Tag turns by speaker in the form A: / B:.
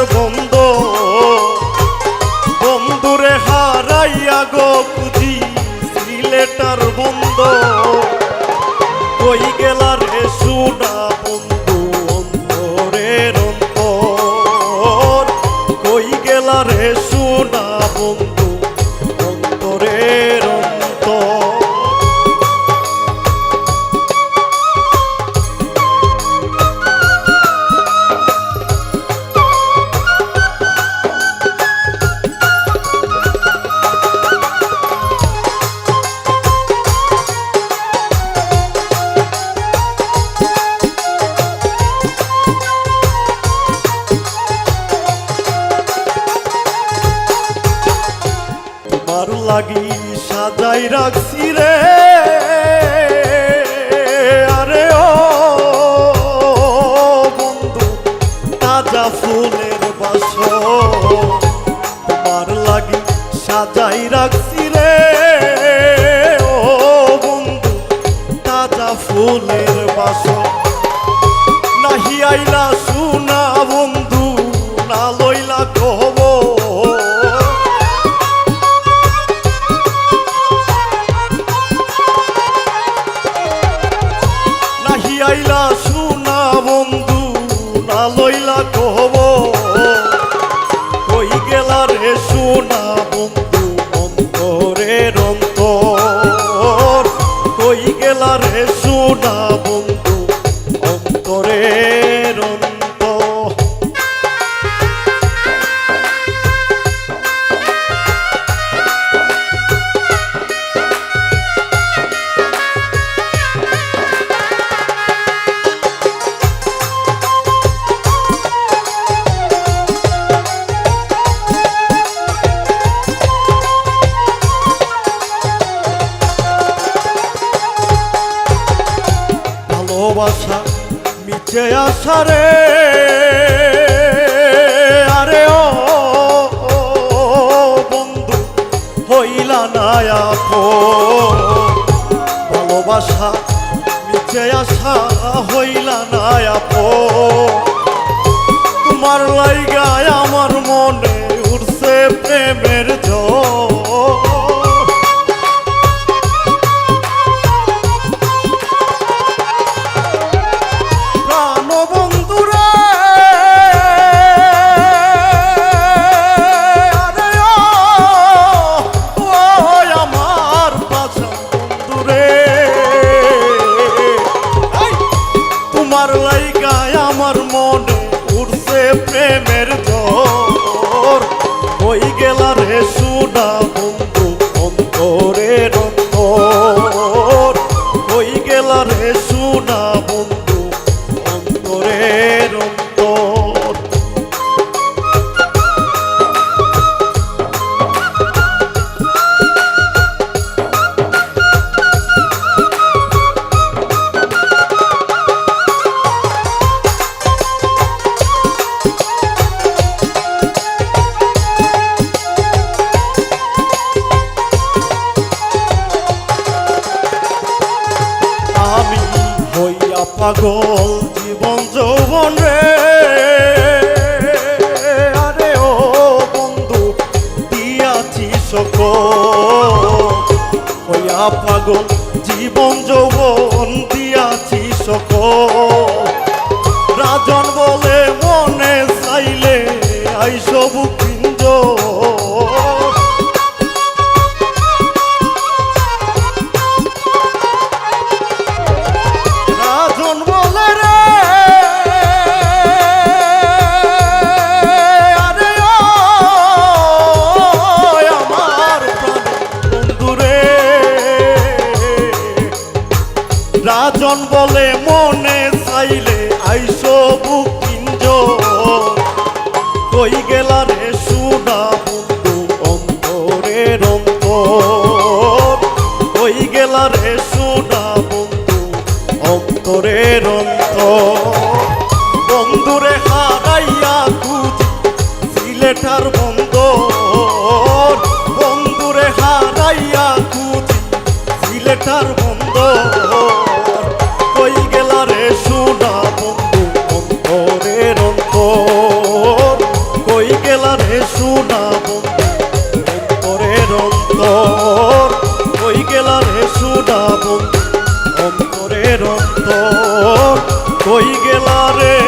A: বন্ধ বন্ধুরে হারাইয়া গো খুঁজি সিলেটার বন্ধ কই গেলা রে সোনা বন্ধু অন্তরের অন্তর কই গেলা রে সোনা বন্ধু অন্তরের অন্তর লাগি সাজাই রাখছি রে আরে ও বন্ধু তাজা ফুলের বাসর তোমার লাগি সাজাই রাখছি রে ও বন্ধু তাজা ফুলের বাসর নাহি আইলা সোনা বন্ধু না লইলা খবর আইলা সোনা বন্ধু না লইলা খবর কই গেলা রে সোনা বন্ধু অন্তরের অন্তর কই গেলা রে সোনা বন্ধু অন্তরের অন্তর ভালোবাসা মিছে আশা রে আরে ও বন্ধু হইলা না আপন ভালোবাসা মিছে আশা হইলা না আপন তোমার লাইগায় আমার মনে উঠছে প্রেমের ঝড় আমার মনে উঠছে প্রেমের ঝড় কই গেলা রে সোনা বন্ধু অন্তরের অন্তর কই গেলা রে সোনা বন্ধু অন্তরের অন্তর পাগল জীবন যৌবন রে আরে ও বন্ধু দিয়াছি সকল হইয়া পাগল জীবন যৌবন দিয়াছি সকল রাজন বলে মনে চাইলে আইসব কিঞ্জ রাজন বলে মনে চাইলে আইসো বুকিঞ্জ কই গেলা রে সোনা বন্ধু অন্তরের অন্তর কই গেলা রে সোনা বন্ধু অন্তরের অন্তর বন্ধুরে হারাইয়া খুঁজি সিলেটার বন্দর বন্ধুরে হারাইয়া খুঁজি সিলেটার বন্দর কই গেলা রে সোনা বন্ধু অন্তরের অন্তর কই গেলা রে